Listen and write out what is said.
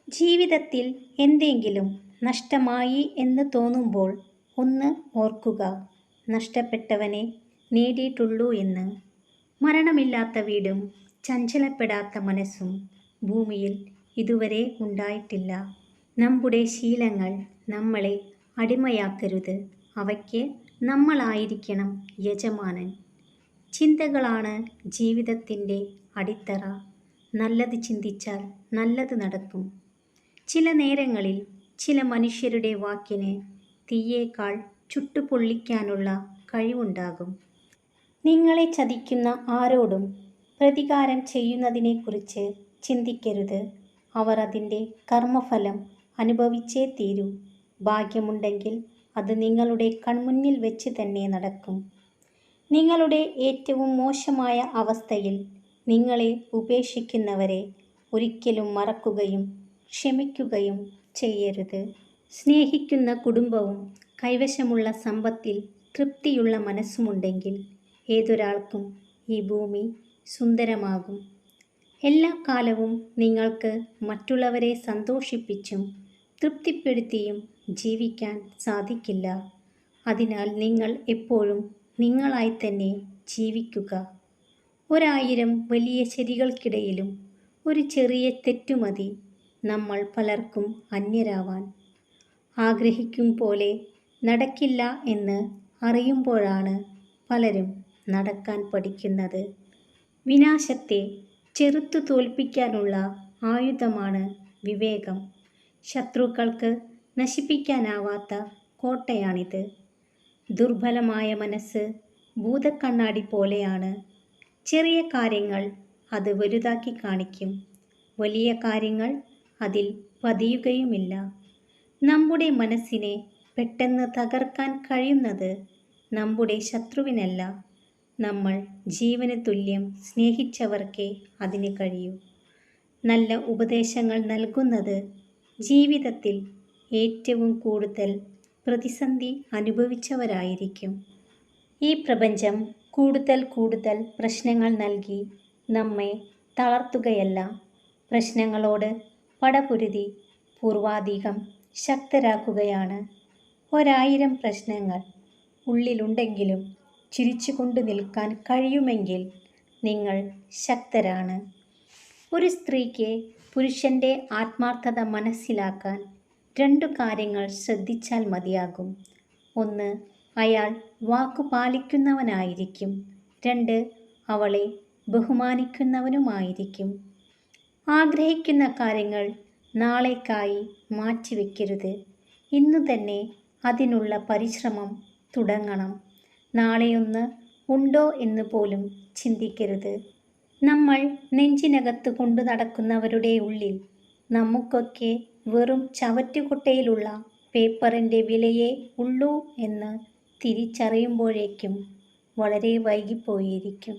ജീവിതത്തിൽ എന്തെങ്കിലും നഷ്ടമായി എന്ന് തോന്നുമ്പോൾ ഒന്ന് ഓർക്കുക, നഷ്ടപ്പെട്ടവനെ നേടിയിട്ടുള്ളൂ എന്ന്. മരണമില്ലാത്ത വീടും ചഞ്ചലപ്പെടാത്ത മനസ്സും ഭൂമിയിൽ ഇതുവരെ ഉണ്ടായിട്ടില്ല. നമ്മുടെ ശീലങ്ങൾ നമ്മളെ അടിമയാക്കരുത്, അവയ്ക്ക് നമ്മളായിരിക്കണം യജമാനൻ. ചിന്തകളാണ് ജീവിതത്തിൻ്റെ അടിത്തറ. നല്ലത് ചിന്തിച്ചാൽ നല്ലത് നടക്കും. ചില നേരങ്ങളിൽ ചില മനുഷ്യരുടെ വാക്കിന് തീയേക്കാൾ ചുട്ടുപൊള്ളിക്കാനുള്ള കഴിവുണ്ടാകും. നിങ്ങളെ ചതിക്കുന്ന ആരോടും പ്രതികാരം ചെയ്യുന്നതിനെക്കുറിച്ച് ചിന്തിക്കരുത്. അവർ അതിൻ്റെ കർമ്മഫലം അനുഭവിച്ചേ തീരൂ. ഭാഗ്യമുണ്ടെങ്കിൽ അത് നിങ്ങളുടെ കൺമുന്നിൽ വെച്ച് തന്നെ നടക്കും. നിങ്ങളുടെ ഏറ്റവും മോശമായ അവസ്ഥയിൽ നിങ്ങളെ ഉപേക്ഷിക്കുന്നവരെ ഒരിക്കലും മറക്കുകയും ക്ഷമിക്കുകയും ചെയ്യരുത്. സ്നേഹിക്കുന്ന കുടുംബവും കൈവശമുള്ള സമ്പത്തിൽ തൃപ്തിയുള്ള മനസ്സുമുണ്ടെങ്കിൽ ഏതൊരാൾക്കും ഈ ഭൂമി സുന്ദരമാകും. എല്ലാ കാലവും നിങ്ങൾക്ക് മറ്റുള്ളവരെ സന്തോഷിപ്പിച്ചും തൃപ്തിപ്പെടുത്തിയും ജീവിക്കാൻ സാധിക്കില്ല. അതിനാൽ നിങ്ങൾ എപ്പോഴും നിങ്ങളായി തന്നെ ജീവിക്കുക. 1000 വലിയ ശരികൾക്കിടയിലും ഒരു ചെറിയ തെറ്റുമതി നമ്മൾ പലർക്കും അന്യരാവാൻ. ആഗ്രഹിക്കും പോലെ നടക്കില്ല എന്ന് അറിയുമ്പോഴാണ് പലരും നടക്കാൻ പഠിക്കുന്നത്. വിനാശത്തെ ചെറുത്തു തോൽപ്പിക്കാനുള്ള ആയുധമാണ് വിവേകം. ശത്രുക്കൾക്ക് നശിപ്പിക്കാനാവാത്ത കോട്ടയാണിത്. ദുർബലമായ മനസ്സ് ഭൂതക്കണ്ണാടി പോലെയാണ്. ചെറിയ കാര്യങ്ങൾ അത് വലുതാക്കി കാണിക്കും, വലിയ കാര്യങ്ങൾ അതിൽ പതിയുകയുമില്ല. നമ്മുടെ മനസ്സിനെ പെട്ടെന്ന് തകർക്കാൻ കഴിയുന്നത് നമ്മുടെ ശത്രുവിനല്ല, നമ്മൾ ജീവന് തുല്യം സ്നേഹിച്ചവർക്കേ അതിന് കഴിയൂ. നല്ല ഉപദേശങ്ങൾ നൽകുന്നത് ജീവിതത്തിൽ ഏറ്റവും കൂടുതൽ പ്രതിസന്ധി അനുഭവിച്ചവരായിരിക്കും. ഈ പ്രപഞ്ചം കൂടുതൽ കൂടുതൽ പ്രശ്നങ്ങൾ നൽകി നമ്മെ തളർത്തുകയല്ല, പ്രശ്നങ്ങളോട് പടപൊരുതി പൂർവാധികം ശക്തരാക്കുകയാണ്. 1000 പ്രശ്നങ്ങൾ ഉള്ളിലുണ്ടെങ്കിലും ചിരിച്ചുകൊണ്ട് നിൽക്കാൻ കഴിയുമെങ്കിൽ നിങ്ങൾ ശക്തരാണ്. ഒരു സ്ത്രീക്ക് പുരുഷൻ്റെ ആത്മാർത്ഥത മനസ്സിലാക്കാൻ 2 കാര്യങ്ങൾ ശ്രദ്ധിച്ചാൽ മതിയാകും. 1. അയാൾ വാക്കു പാലിക്കുന്നവനായിരിക്കും. 2. അവളെ ബഹുമാനിക്കുന്നവനുമായിരിക്കും. ആഗ്രഹിക്കുന്ന കാര്യങ്ങൾ നാളേക്കായി മാറ്റിവെക്കരുത്. ഇന്നു തന്നെ അതിനുള്ള പരിശ്രമം തുടങ്ങണം. നാളെയൊന്ന് ഉണ്ടോ എന്ന് പോലും ചിന്തിക്കരുത്. നമ്മൾ നെഞ്ചിനകത്ത് കൊണ്ടു നടക്കുന്നവരുടെ ഉള്ളിൽ നമുക്കൊക്കെ വെറും ചവറ്റുകുട്ടയിലുള്ള പേപ്പറിൻ്റെ വിലയേ ഉള്ളൂ എന്ന് തിരിച്ചറിയുമ്പോഴേക്കും വളരെ വൈകിപ്പോയിരിക്കും.